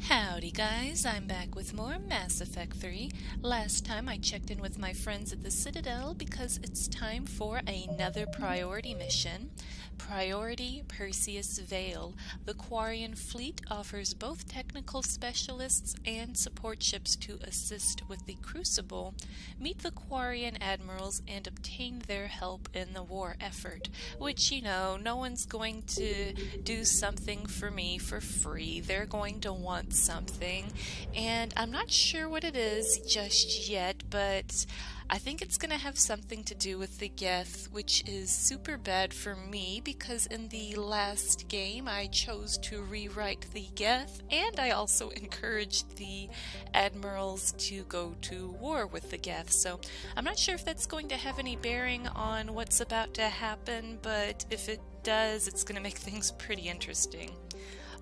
Howdy guys, I'm back with more Mass Effect 3. Last time I checked in with my friends at the Citadel because it's time for another priority mission. Priority Perseus Veil. The Quarian fleet offers both technical specialists and support ships to assist with the Crucible. Meet the Quarian admirals and obtain their help in the war effort. Which, you know, no one's going to do something for me for free. They're going to want something, and I'm not sure what it is just yet, but I think it's going to have something to do with the Geth, which is super bad for me because in the last game I chose to rewrite the Geth, and I also encouraged the admirals to go to war with the Geth, so I'm not sure if that's going to have any bearing on what's about to happen, but if it does, it's going to make things pretty interesting.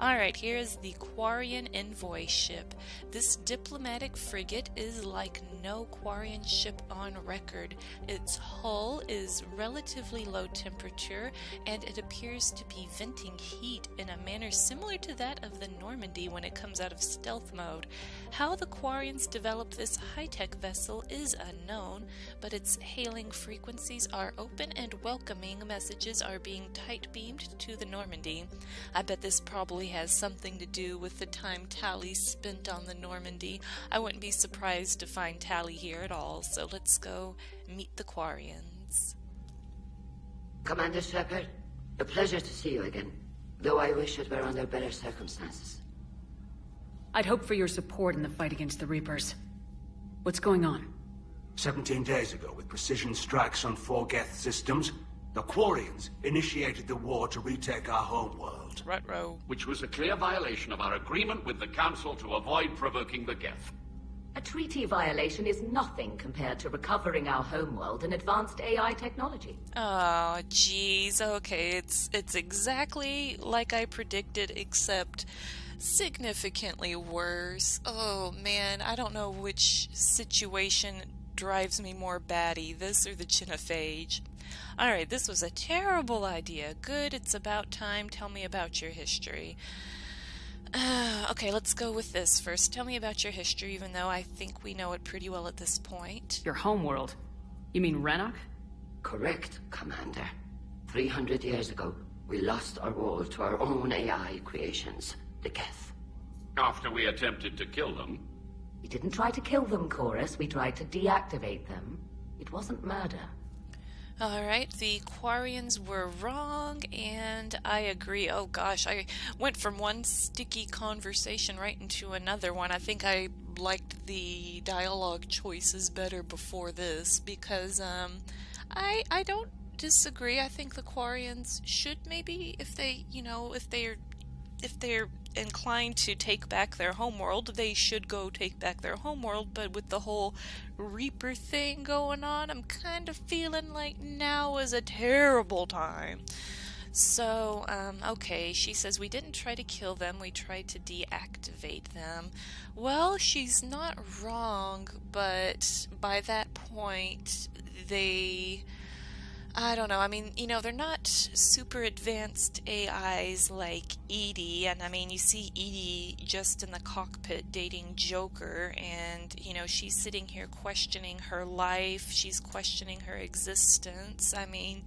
Alright, here is the Quarian envoy ship. This diplomatic frigate is like no Quarian ship on record. Its hull is relatively low temperature, and it appears to be venting heat in a manner similar to that of the Normandy when it comes out of stealth mode. How the Quarians developed this high-tech vessel is unknown, but its hailing frequencies are open and welcoming messages are being tight-beamed to the Normandy. I bet this probably has something to do with the time Tali spent on the Normandy. I wouldn't be surprised to find Tali here at all, so let's go meet the Quarians. Commander Shepard, a pleasure to see you again, though I wish it were under better circumstances. I'd hope for your support in the fight against the Reapers. What's going on? 17 days ago, with precision strikes on 4 Geth systems, the Quarians initiated the war to retake our homeworld. Ruh-roh. Which was a clear violation of our agreement with the Council to avoid provoking the Geth. A treaty violation is nothing compared to recovering our homeworld and advanced AI technology. Oh, jeez. Okay, it's exactly like I predicted, except significantly worse. Oh, man, I don't know which situation drives me more batty, this or the genophage. Alright, this was a terrible idea. Good, it's about time. Tell me about your history. Okay, let's go with this first. Tell me about your history, even though I think we know it pretty well at this point. Your homeworld? You mean Renok? Correct, Commander. 300 years ago, we lost our world to our own AI creations, the Geth. After we attempted to kill them. We didn't try to kill them, Chorus. We tried to deactivate them. It wasn't murder. Alright, the Quarians were wrong, and I agree. Oh gosh, I went from one sticky conversation right into another one. I think I liked the dialogue choices better before this, because I don't disagree. I think the Quarians should maybe, if they're inclined to take back their homeworld, they should go take back their homeworld, but with the whole Reaper thing going on, I'm kind of feeling like now is a terrible time. So, okay, she says we didn't try to kill them, we tried to deactivate them. Well, she's not wrong, but by that point, I don't know, I mean, you know, they're not super advanced AIs like Edie, and I mean, you see Edie just in the cockpit dating Joker, and, you know, she's sitting here questioning her life, she's questioning her existence. I mean,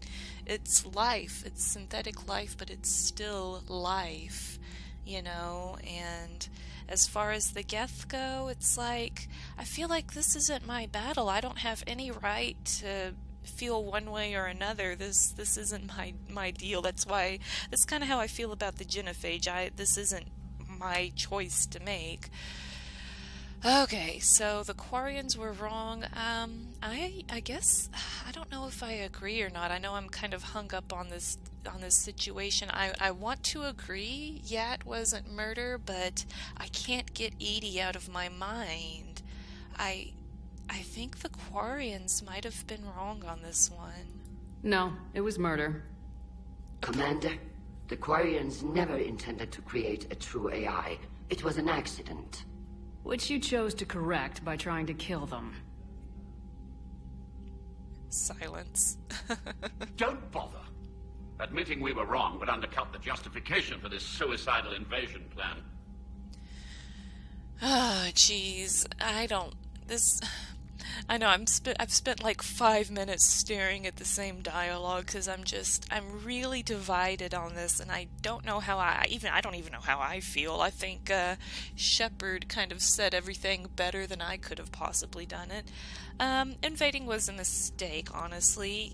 it's life, it's synthetic life, but it's still life, you know, and as far as the Geth go, it's like, I feel like this isn't my battle. I don't have any right to feel one way or another. This isn't my deal. That's kind of how I feel about the genophage. This isn't my choice to make. Okay, so the Quarians were wrong. I guess I don't know if I agree or not. I know I'm kind of hung up on this situation. I want to agree, yeah, it wasn't murder, but I can't get Edie out of my mind. I think the Quarians might have been wrong on this one. No, it was murder. Commander, the Quarians never intended to create a true AI. It was an accident. Which you chose to correct by trying to kill them. Silence. Don't bother. Admitting we were wrong would undercut the justification for this suicidal invasion plan. Ah, jeez. I know I've spent like 5 minutes staring at the same dialogue because I'm really divided on this, and I don't know how I don't even know how I feel. I think Shepard kind of said everything better than I could have possibly done it. Invading was a mistake, honestly.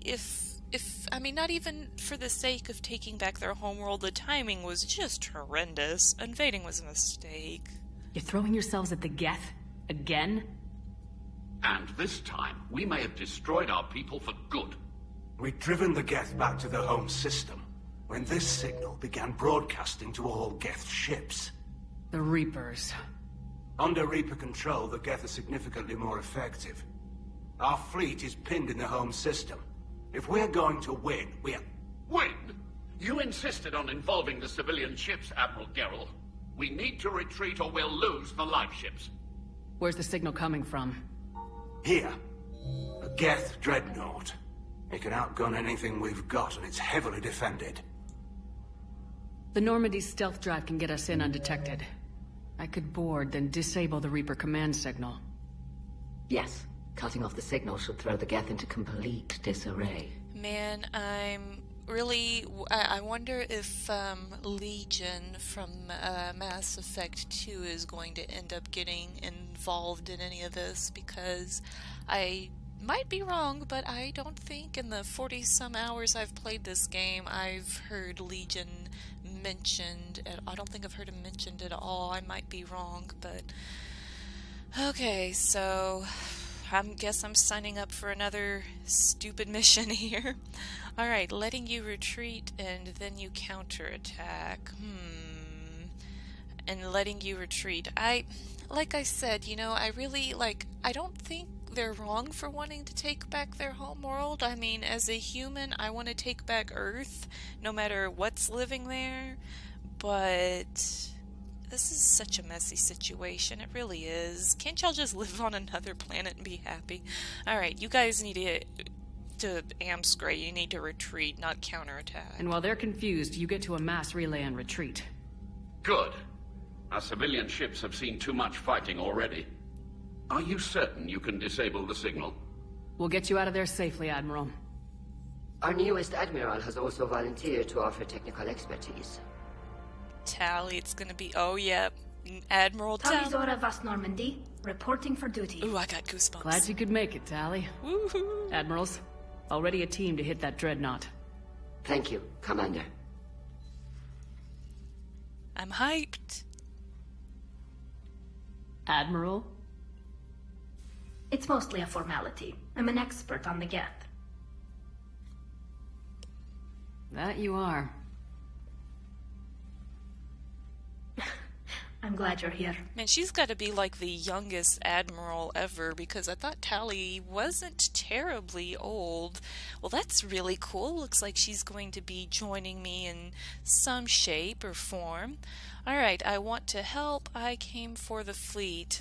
I mean, not even for the sake of taking back their homeworld, the timing was just horrendous. Invading was a mistake. You're throwing yourselves at the Geth? Again? And this time, we may have destroyed our people for good. We'd driven the Geth back to the home system when this signal began broadcasting to all Geth ships. The Reapers. Under Reaper control, the Geth are significantly more effective. Our fleet is pinned in the home system. If we're going to win, Win? You insisted on involving the civilian ships, Admiral Gerrel. We need to retreat or we'll lose the live ships. Where's the signal coming from? Here, a Geth dreadnought. It can outgun anything we've got, and it's heavily defended. The Normandy's stealth drive can get us in undetected. I could board, then disable the Reaper command signal. Yes, cutting off the signal should throw the Geth into complete disarray. Man, I wonder if Legion from Mass Effect 2 is going to end up getting involved in any of this, because I might be wrong, but I don't think in the 40-some hours I've played this game I've heard Legion mentioned. I don't think I've heard him mentioned at all. I might be wrong, but... Okay, so... guess I'm signing up for another stupid mission here. Alright, letting you retreat and then you counterattack. And letting you retreat. Like I said, I don't think they're wrong for wanting to take back their homeworld. I mean, as a human, I want to take back Earth, no matter what's living there. But... this is such a messy situation. It really is. Can't y'all just live on another planet and be happy? Alright, you guys need to Amscray. You need to retreat, not counterattack. And while they're confused, you get to a mass relay and retreat. Good. Our civilian ships have seen too much fighting already. Are you certain you can disable the signal? We'll get you out of there safely, Admiral. Our newest Admiral has also volunteered to offer technical expertise. Tali, it's gonna be... oh, yeah. Admiral Tali. Tali'Zorah Vast Normandy, reporting for duty. Ooh, I got goosebumps. Glad you could make it, Tali. Woohoo! Admirals, already a team to hit that dreadnought. Thank you, Commander. I'm hyped. Admiral? It's mostly a formality. I'm an expert on the Geth. That you are. I'm glad you're here. Man, she's got to be like the youngest admiral ever, because I thought Tali wasn't terribly old. Well, that's really cool. Looks like she's going to be joining me in some shape or form. Alright, I want to help. I came for the fleet.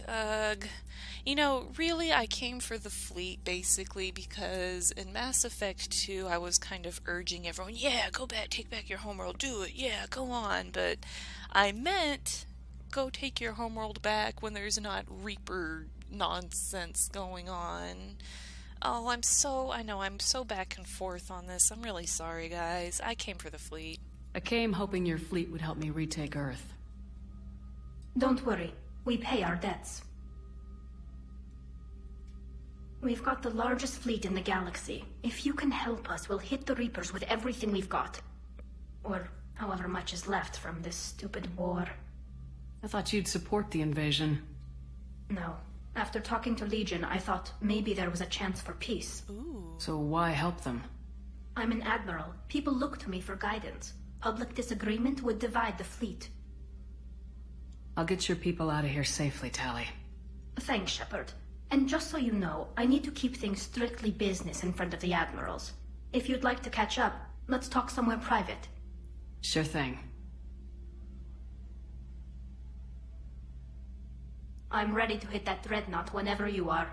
Really, I came for the fleet basically because in Mass Effect 2 I was kind of urging everyone, yeah, go back, take back your homeworld, do it, yeah, go on. But I meant... go take your homeworld back when there's not Reaper nonsense going on. Oh, I'm so back and forth on this. I'm really sorry, guys. I came for the fleet. I came hoping your fleet would help me retake Earth. Don't worry. We pay our debts. We've got the largest fleet in the galaxy. If you can help us, we'll hit the Reapers with everything we've got. Or however much is left from this stupid war. I thought you'd support the invasion. No. After talking to Legion, I thought maybe there was a chance for peace. Ooh. So why help them? I'm an admiral. People look to me for guidance. Public disagreement would divide the fleet. I'll get your people out of here safely, Tali. Thanks, Shepard. And just so you know, I need to keep things strictly business in front of the admirals. If you'd like to catch up, let's talk somewhere private. Sure thing. I'm ready to hit that dreadnought whenever you are.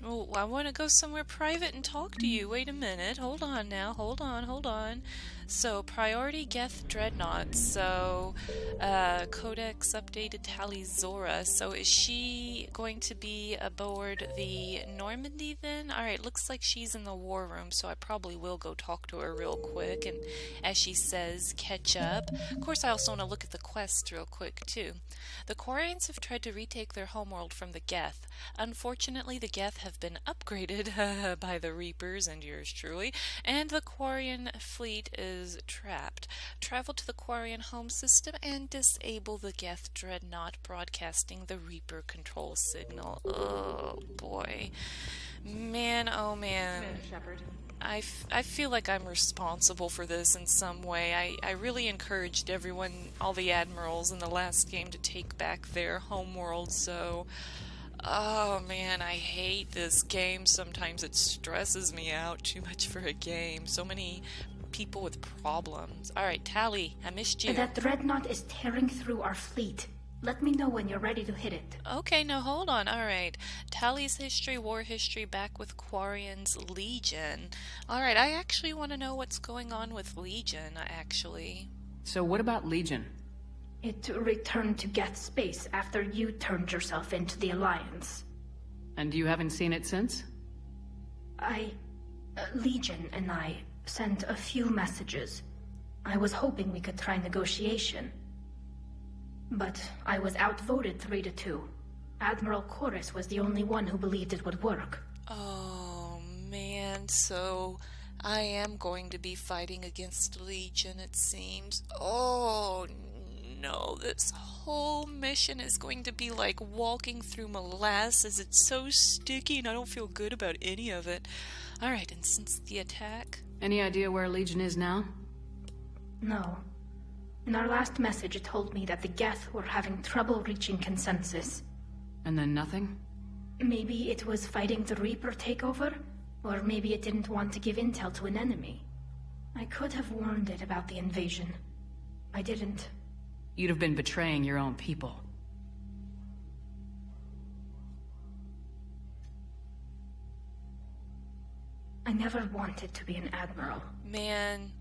Oh, I want to go somewhere private and talk to you. Wait a minute. Hold on now. Hold on. So, priority Geth Dreadnought. So, Codex updated Tali'Zorah. So, is she going to be aboard the Normandy then? Alright, looks like she's in the war room, so I probably will go talk to her real quick and, as she says, catch up. Of course, I also want to look at the quest real quick, too. The Quarians have tried to retake their homeworld from the Geth. Unfortunately, the Geth have been upgraded by the Reapers and yours truly, and the Quarian fleet is trapped. Travel to the Quarian home system and disable the Geth Dreadnought broadcasting the Reaper control signal. Oh boy. Man, oh man. Shepard. I feel like I'm responsible for this in some way. I really encouraged everyone, all the admirals in the last game, to take back their homeworld, so... Oh man, I hate this game. Sometimes it stresses me out too much for a game. So many people with problems. Alright, Tali, I missed you. That dreadnought is tearing through our fleet. Let me know when you're ready to hit it. Okay, no, hold on. Alright. Tali's history, war history, back with Quarian's Legion. Alright, I actually want to know what's going on with Legion, actually. So what about Legion? It returned to Geth space after you turned yourself into the Alliance. And you haven't seen it since? Legion and I sent a few messages. I was hoping we could try negotiation. But I was outvoted 3-2. Admiral Chorus was the only one who believed it would work. Oh, man, so I am going to be fighting against Legion, it seems. Oh, no, this whole mission is going to be like walking through molasses. It's so sticky and I don't feel good about any of it. Alright, and since the attack... Any idea where Legion is now? No. In our last message, it told me that the Geth were having trouble reaching consensus. And then nothing? Maybe it was fighting the Reaper takeover, or maybe it didn't want to give intel to an enemy. I could have warned it about the invasion. I didn't. You'd have been betraying your own people. I never wanted to be an admiral. Man,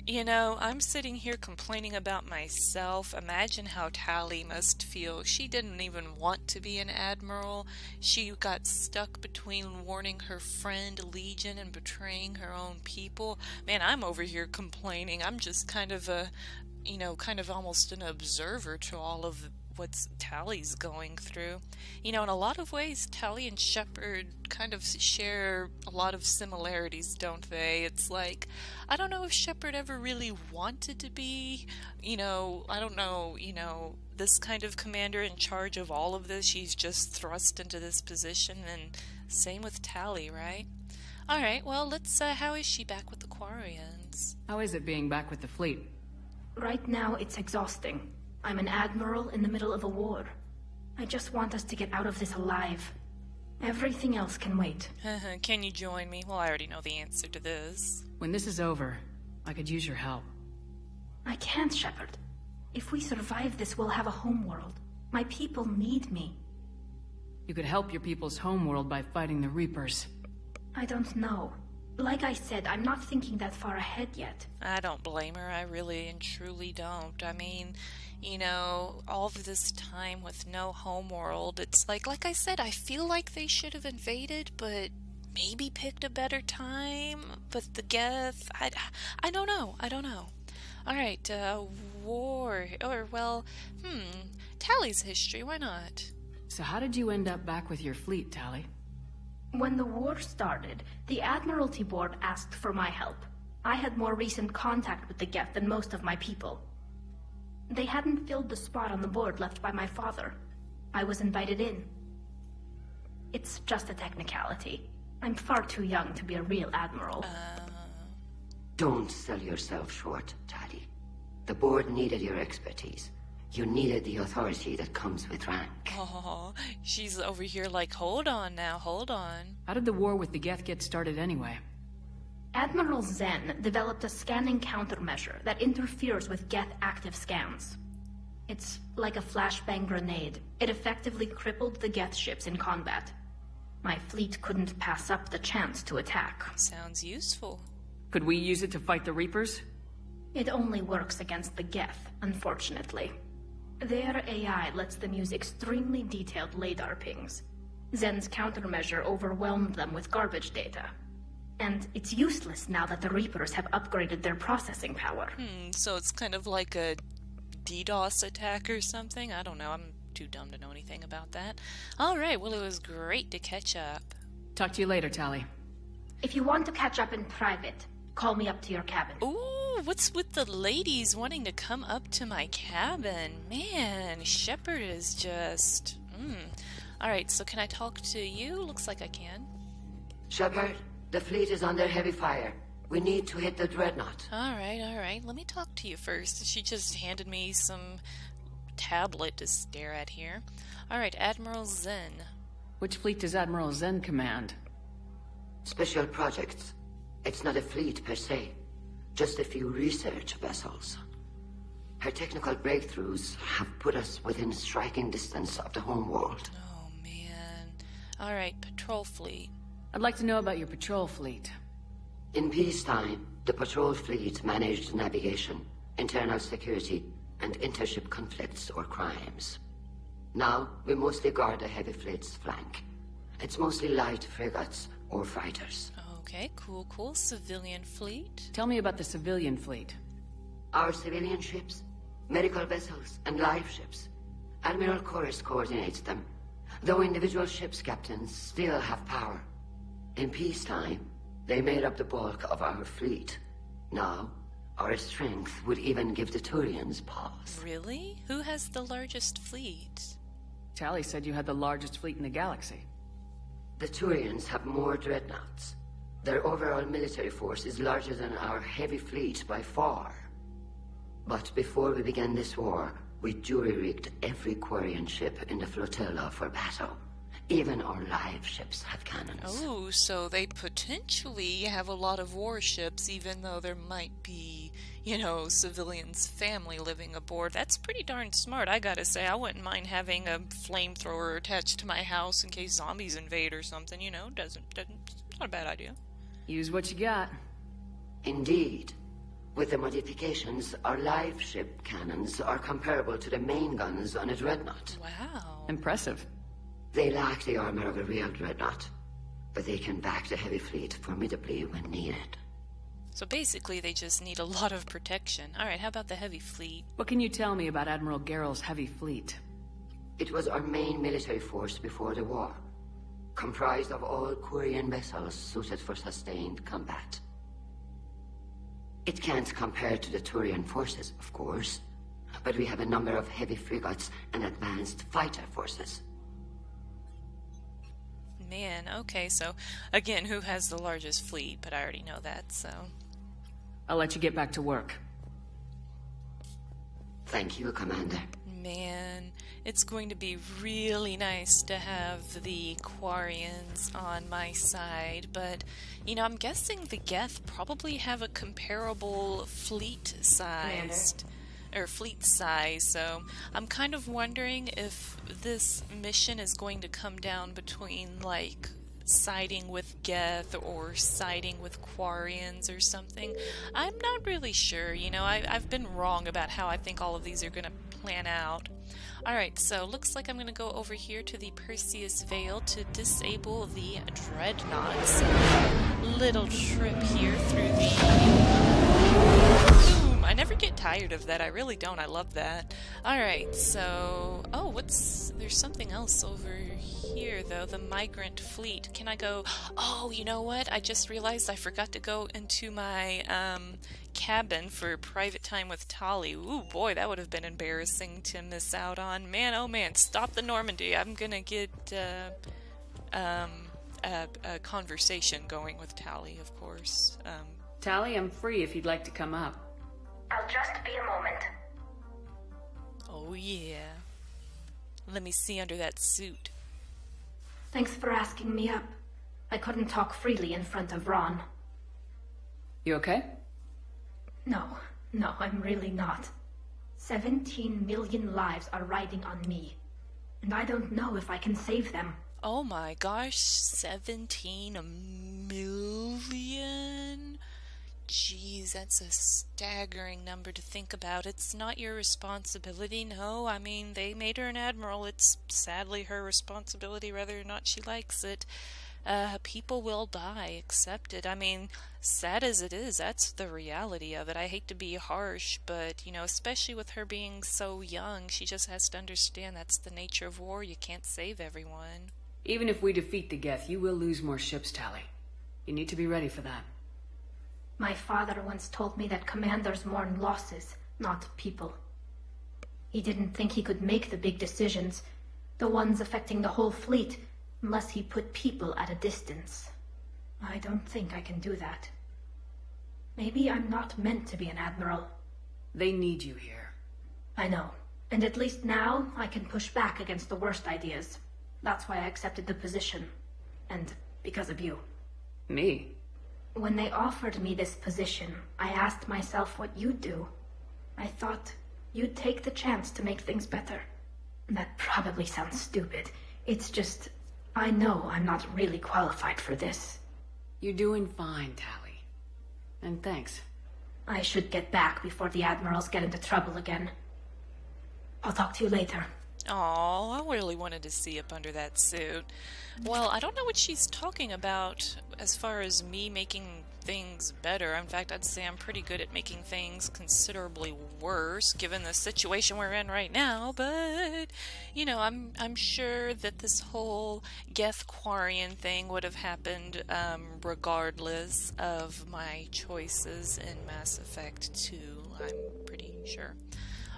you know, I'm sitting here complaining about myself. Imagine how Tali must feel. She didn't even want to be an admiral. She got stuck between warning her friend Legion and betraying her own people. Man, I'm over here complaining. I'm just kind of a, you know, kind of almost an observer to all of what Tali's going through. You know, in a lot of ways, Tali and Shepard kind of share a lot of similarities, don't they? It's like, I don't know if Shepard ever really wanted to be, you know, I don't know, you know, this kind of commander in charge of all of this. She's just thrust into this position, and same with Tali, right? Alright, well, let's, how is she back with the Quarians? How is it being back with the fleet? Right now, it's exhausting. I'm an admiral in the middle of a war. I just want us to get out of this alive. Everything else can wait. Can you join me? Well, I already know the answer to this. When this is over, I could use your help. I can't, Shepard. If we survive this, we'll have a homeworld. My people need me. You could help your people's homeworld by fighting the Reapers. I don't know. Like I said, I'm not thinking that far ahead yet. I don't blame her. I really and truly don't. I mean, you know, all of this time with no homeworld, it's like I said, I feel like they should have invaded, but maybe picked a better time. But the Geth, I don't know. I don't know. Alright, war, or well, Tali's history, why not? So how did you end up back with your fleet, Tali? When the war started, the Admiralty Board asked for my help. I had more recent contact with the Geth than most of my people. They hadn't filled the spot on the board left by my father. I was invited in. It's just a technicality. I'm far too young to be a real admiral. Don't sell yourself short, Tali. The board needed your expertise. You needed the authority that comes with rank. Oh, she's over here like, hold on now, hold on. How did the war with the Geth get started anyway? Admiral Zen developed a scanning countermeasure that interferes with Geth active scans. It's like a flashbang grenade. It effectively crippled the Geth ships in combat. My fleet couldn't pass up the chance to attack. Sounds useful. Could we use it to fight the Reapers? It only works against the Geth, unfortunately. Their AI lets them use extremely detailed LADAR pings. Zen's countermeasure overwhelmed them with garbage data. And it's useless now that the Reapers have upgraded their processing power. So it's kind of like a DDoS attack or something? I don't know, I'm too dumb to know anything about that. Alright, well it was great to catch up. Talk to you later, Tali. If you want to catch up in private, call me up to your cabin. Ooh, what's with the ladies wanting to come up to my cabin? Man, Shepard is just... Alright, so can I talk to you? Looks like I can. Shepard, the fleet is under heavy fire. We need to hit the dreadnought. Alright. Let me talk to you first. She just handed me some tablet to stare at here. Alright, Admiral Zen. Which fleet does Admiral Zen command? Special projects. It's not a fleet per se. Just a few research vessels. Her technical breakthroughs have put us within striking distance of the homeworld. Oh, man. Alright, patrol fleet. I'd like to know about your patrol fleet. In peacetime, the patrol fleet managed navigation, internal security, and intership conflicts or crimes. Now, we mostly guard the heavy fleet's flank. It's mostly light frigates or fighters. Okay, cool. Civilian fleet. Tell me about the civilian fleet. Our civilian ships, medical vessels, and life ships. Admiral Chorus coordinates them, though individual ships' captains still have power. In peacetime, they made up the bulk of our fleet. Now, our strength would even give the Quarians pause. Really? Who has the largest fleet? Tali said you had the largest fleet in the galaxy. The Quarians have more dreadnoughts. Their overall military force is larger than our heavy fleet by far. But before we began this war, we jury-rigged every Quarian ship in the flotilla for battle. Even our live ships have cannons. Oh, so they potentially have a lot of warships, even though there might be, civilians' family living aboard. That's pretty darn smart, I gotta say. I wouldn't mind having a flamethrower attached to my house in case zombies invade or something, it's not a bad idea. Use what you got. Indeed. With the modifications, our live ship cannons are comparable to the main guns on a dreadnought. Wow. Impressive. They lack the armor of a real dreadnought, but they can back the heavy fleet formidably when needed. So basically they just need a lot of protection. Alright, how about the heavy fleet? What can you tell me about Admiral Geral's heavy fleet? It was our main military force before the war, comprised of all Quarian vessels suited for sustained combat. It can't compare to the Turian forces, of course, but we have a number of heavy frigates and advanced fighter forces. Man, okay, so, again, who has the largest fleet? But I already know that, so... I'll let you get back to work. Thank you, Commander. Man, it's going to be really nice to have the Quarians on my side, but, I'm guessing the Geth probably have a comparable fleet size, so I'm kind of wondering if this mission is going to come down between, siding with Geth or siding with Quarians or something. I'm not really sure, I've been wrong about how I think all of these are going to plan out. Alright, so looks like I'm going to go over here to the Perseus Veil to disable the dreadnoughts. Little trip here through the... Boom! I never get tired of that, I really don't, I love that. Alright, so... Oh, there's something else over here, though, the migrant fleet. Can I go... Oh, you know what? I just realized I forgot to go into my, cabin for private time with Tali. Ooh, boy, that would have been embarrassing to miss out on. Man, oh man, stop the Normandy. I'm gonna get, a conversation going with Tali, of course. Tali, I'm free if you'd like to come up. I'll just be a moment. Oh yeah. Let me see under that suit. Thanks for asking me up. I couldn't talk freely in front of Ron. You okay? No, I'm really not. 17 million lives are riding on me, and I don't know if I can save them. Oh my gosh, 17 million? Geez, that's a staggering number to think about. It's not your responsibility, no. I mean, they made her an admiral. It's sadly her responsibility whether or not she likes it. People will die, accept it. I mean, sad as it is, that's the reality of it. I hate to be harsh, but, you know, especially with her being so young, she just has to understand that's the nature of war. You can't save everyone. Even if we defeat the Geth, you will lose more ships, Tali. You need to be ready for that. My father once told me that commanders mourn losses, not people. He didn't think he could make the big decisions, the ones affecting the whole fleet, unless he put people at a distance. I don't think I can do that. Maybe I'm not meant to be an admiral. They need you here. I know, and at least now I can push back against the worst ideas. That's why I accepted the position. And because of you. Me? When they offered me this position, I asked myself what you'd do. I thought you'd take the chance to make things better. That probably sounds stupid. It's just, I know I'm not really qualified for this. You're doing fine, Tali. And thanks. I should get back before the admirals get into trouble again. I'll talk to you later. Aw, I really wanted to see up under that suit. Well, I don't know what she's talking about as far as me making things better. In fact, I'd say I'm pretty good at making things considerably worse, given the situation we're in right now, but, you know, I'm sure that this whole Geth Quarian thing would have happened regardless of my choices in Mass Effect 2, I'm pretty sure.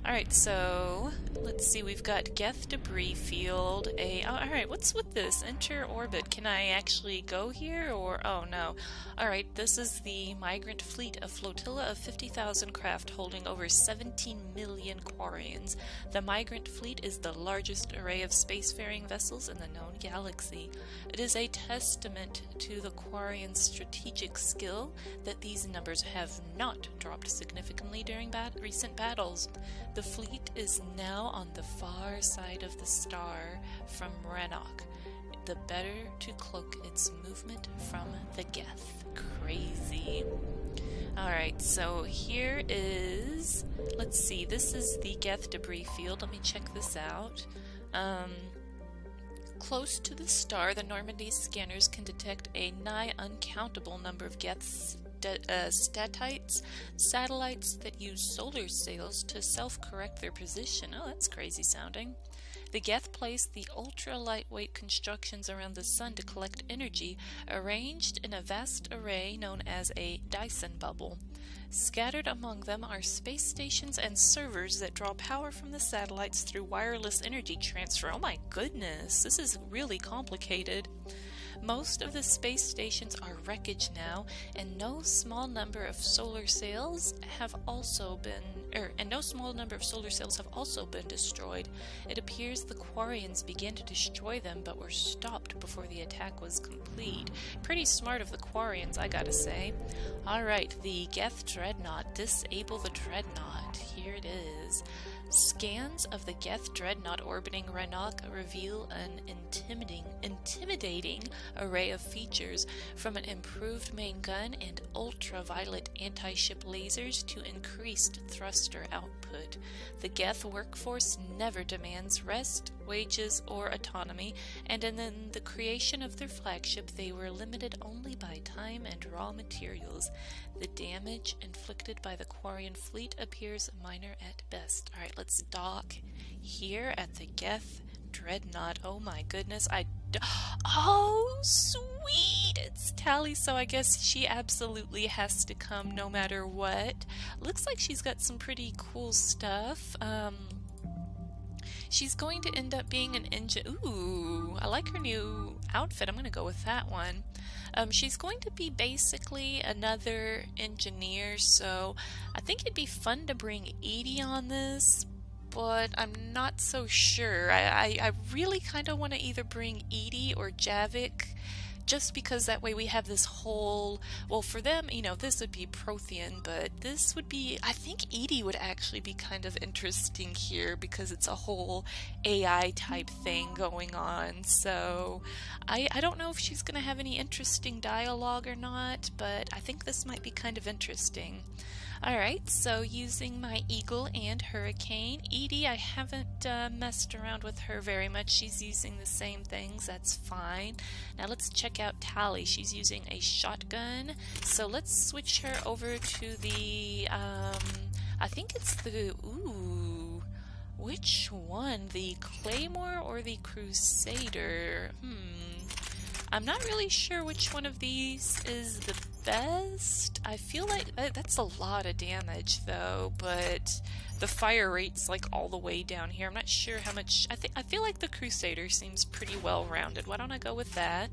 Alright, so let's see, we've got Geth debris field, alright, what's with this? Enter orbit. Can I actually go here, or, oh no. Alright, this is the migrant fleet, a flotilla of 50,000 craft holding over 17 million Quarians. The migrant fleet is the largest array of spacefaring vessels in the known galaxy. It is a testament to the Quarian strategic skill that these numbers have not dropped significantly during recent battles. The fleet is now on the far side of the star from Rannoch, the better to cloak its movement from the Geth. Crazy. Alright, so here is, let's see, this is the Geth debris field. Let me check this out. Close to the star, the Normandy scanners can detect a nigh uncountable number of Geth's statites, satellites that use solar sails to self-correct their position. Oh, that's crazy sounding. The Geth placed the ultra-lightweight constructions around the sun to collect energy, arranged in a vast array known as a Dyson bubble. Scattered among them are space stations and servers that draw power from the satellites through wireless energy transfer. Oh my goodness, this is really complicated. Most of the space stations are wreckage now, and no small number of solar sails have also been destroyed. It appears the Quarians began to destroy them, but were stopped before the attack was complete. Pretty smart of the Quarians, I gotta say. Alright, the Geth Dreadnought. Disable the Dreadnought. Here it is. Scans of the Geth Dreadnought orbiting Rannoch reveal an intimidating array of features, from an improved main gun and ultraviolet anti-ship lasers to increased thruster output. The Geth workforce never demands rest, wages, or autonomy, and in the creation of their flagship they were limited only by time and raw materials. The damage inflicted by the Quarian fleet appears minor at best. Alright, let's dock here at the Geth Dreadnought. Oh my goodness, oh, sweet! It's Tali, so I guess she absolutely has to come no matter what. Looks like she's got some pretty cool stuff. She's going to end up being an engine. Ooh, I like her new outfit. I'm going to go with that one. She's going to be basically another engineer, so I think it'd be fun to bring Edie on this, but I'm not so sure. I really kind of want to either bring Edie or Javik just because that way we have this whole, well, for them, you know, this would be Prothean, but this would be, I think EDI would actually be kind of interesting here because it's a whole AI type thing going on. So I don't know if she's going to have any interesting dialogue or not, but I think this might be kind of interesting. Alright, so using my Eagle and Hurricane. EDI, I haven't messed around with her very much. She's using the same things, that's fine. Now let's check out Tali. She's using a shotgun. So let's switch her over to the, I think it's the, ooh, which one? The Claymore or the Crusader? I'm not really sure which one of these is the best. I feel like that's a lot of damage though, but the fire rate's like all the way down here. I'm not sure how much. I feel like the Crusader seems pretty well rounded. Why don't I go with that?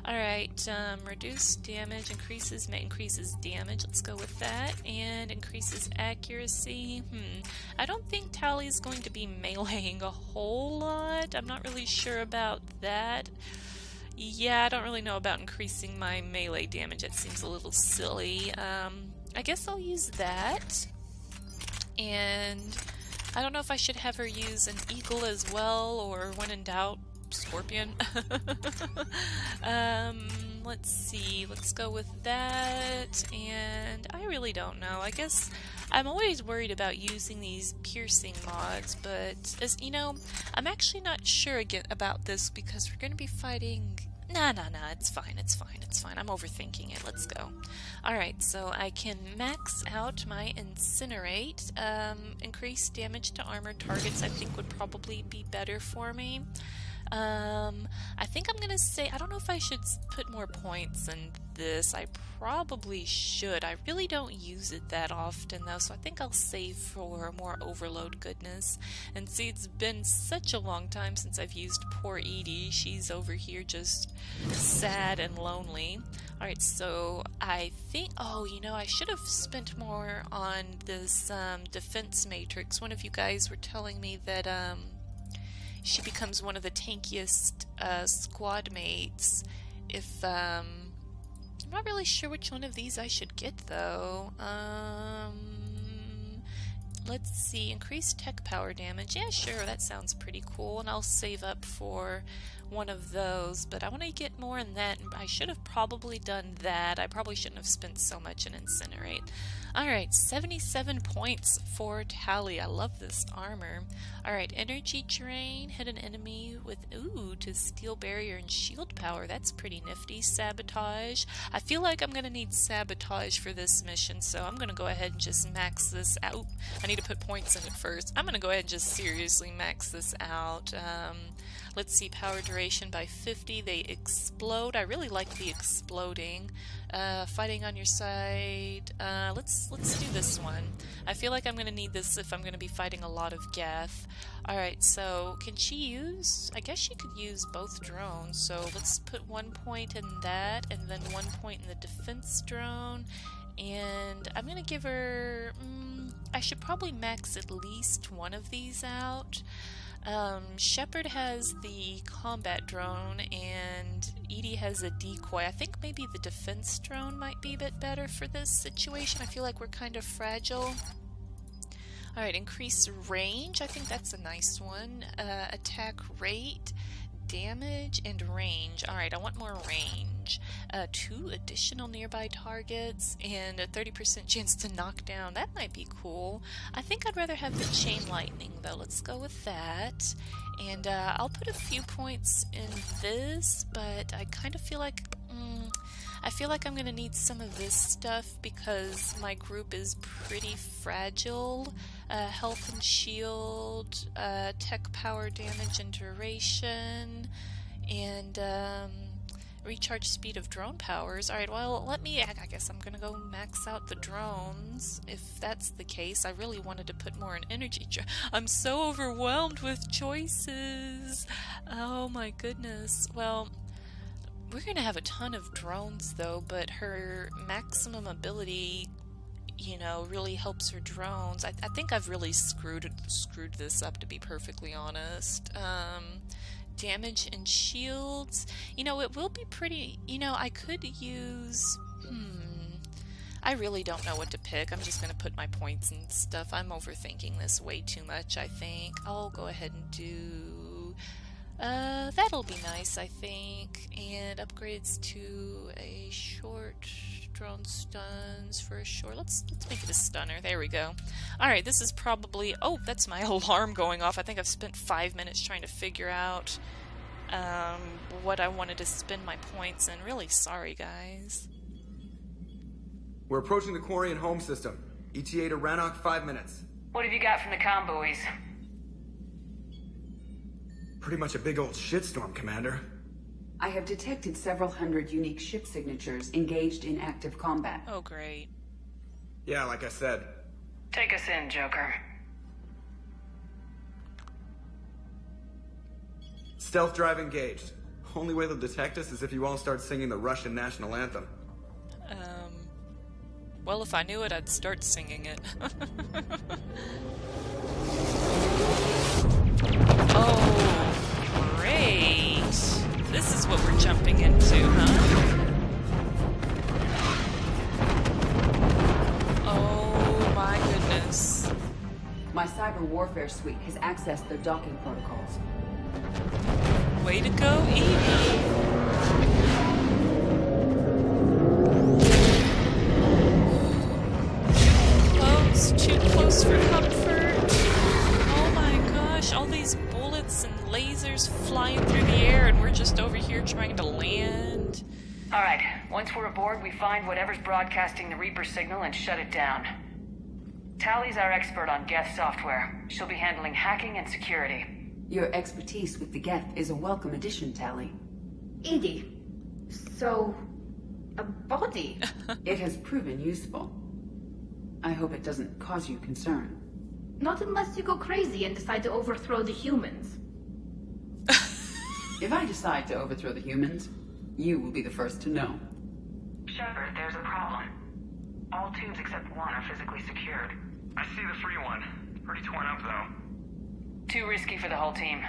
Alright, reduce damage, increases damage. Let's go with that. And increases accuracy. I don't think Tali is going to be meleeing a whole lot. I'm not really sure about that. Yeah, I don't really know about increasing my melee damage. It seems a little silly. I guess I'll use that. And I don't know if I should have her use an Eagle as well, or when in doubt, Scorpion. Let's see. Let's go with that. And I really don't know. I guess I'm always worried about using these piercing mods, but as you know, I'm actually not sure again about this because we're going to be fighting. Nah, it's fine. I'm overthinking it. Let's go. Alright, so I can max out my Incinerate. Increase damage to armored targets I think would probably be better for me. I think I'm gonna say, I don't know if I should put more points in this. I probably should. I really don't use it that often though, so I think I'll save for more overload goodness. And see, it's been such a long time since I've used poor EDI. She's over here just sad and lonely. Alright, so I think, oh, you know, I should have spent more on this defense matrix. One of you guys were telling me that she becomes one of the tankiest squad mates if I'm not really sure which one of these I should get though. Let's see, increased tech power damage. Yeah, sure, that sounds pretty cool, and I'll save up for one of those, but I want to get more in that, and I should have probably done that. I probably shouldn't have spent so much in Incinerate. Alright, 77 points for Tali. I love this armor. Alright, energy drain. Hit an enemy with, ooh, to steel barrier and shield power. That's pretty nifty. Sabotage. I feel like I'm going to need sabotage for this mission, so I'm going to go ahead and just max this out. Ooh, I need to put points in it first. I'm going to go ahead and just seriously max this out. Let's see, power duration by 50. They explode. I really like the exploding. Fighting on your side. Let's do this one. I feel like I'm going to need this if I'm going to be fighting a lot of Geth. Alright, so can she use... I guess she could use both drones. So let's put 1 point in that and then 1 point in the defense drone. And I'm going to give her... I should probably max at least one of these out. Shepard has the combat drone and EDI has a decoy. I think maybe the defense drone might be a bit better for this situation. I feel like we're kind of fragile. Alright, increase range. I think that's a nice one. Attack rate, damage, and range. Alright, I want more range. 2 additional nearby targets and a 30% chance to knock down. That might be cool. I think I'd rather have the chain lightning though. Let's go with that. And I'll put a few points in this, but I kind of feel like I'm gonna need some of this stuff because my group is pretty fragile. Health and shield, tech power damage and duration, and recharge speed of drone powers. Alright, well, I guess I'm gonna go max out the drones, if that's the case. I really wanted to put more in energy. I'm so overwhelmed with choices. Oh my goodness. Well, we're gonna have a ton of drones though, but her maximum ability, you know, really helps her drones. I think I've really screwed this up, to be perfectly honest. damage and shields. You know, it will be pretty... You know, I could use... I really don't know what to pick. I'm just going to put my points and stuff. I'm overthinking this way too much, I think. I'll go ahead and do... that'll be nice, I think. And upgrades to a short... Drone stuns for a short... Let's make it a stunner. There we go. Alright, this is probably... Oh, that's my alarm going off. I think I've spent 5 minutes trying to figure out what I wanted to spend my points in. Really sorry, guys. We're approaching the Quarian home system. ETA to Rannoch, 5 minutes. What have you got from the comm buoys? Pretty much a big old shitstorm, Commander. I have detected several hundred unique ship signatures engaged in active combat. Oh, great. Yeah, like I said. Take us in, Joker. Stealth drive engaged. Only way they'll detect us is if you all start singing the Russian national anthem. Well, if I knew it, I'd start singing it. Oh, great. This is what we're jumping into, huh? Oh my goodness. My cyber warfare suite has accessed their docking protocols. Way to go, Edie. Too close for comfort. Oh my gosh, all these bullets and lasers flying through the air and we're just over here trying to land. Alright, once we're aboard, we find whatever's broadcasting the Reaper signal and shut it down. Tali's our expert on Geth software. She'll be handling hacking and security. Your expertise with the Geth is a welcome addition, Tali. Edie, so... a body? It has proven useful. I hope it doesn't cause you concern. Not unless you go crazy and decide to overthrow the humans. If I decide to overthrow the humans, you will be the first to know. Shepard, there's a problem. All tubes except one are physically secured. I see the free one. Pretty torn up, though. Too risky for the whole team.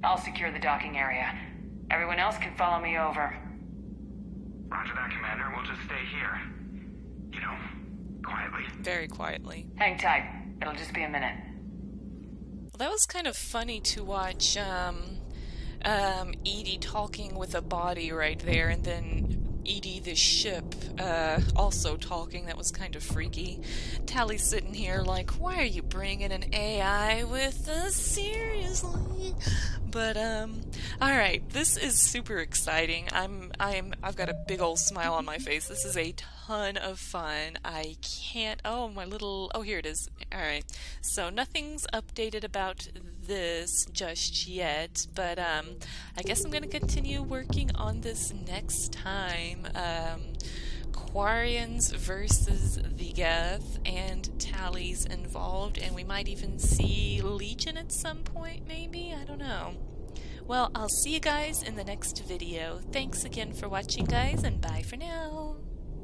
I'll secure the docking area. Everyone else can follow me over. Roger that, Commander. We'll just stay here. You know, quietly. Very quietly. Hang tight. It'll just be a minute. Well, that was kind of funny to watch Edie talking with a body right there, and then Edie the ship also talking. That was kind of freaky. Tali's sitting here like, why are you bringing an AI with us? Seriously? But alright, this is super exciting. I've got a big old smile on my face. This is a ton of fun. I can't... Oh, my little... Oh, here it is. Alright. So nothing's updated about this just yet, but I guess I'm gonna continue working on this next time. Quarians versus the Geth, and Tali's involved, and we might even see Legion at some point, maybe? I don't know. Well, I'll see you guys in the next video. Thanks again for watching, guys, and bye for now.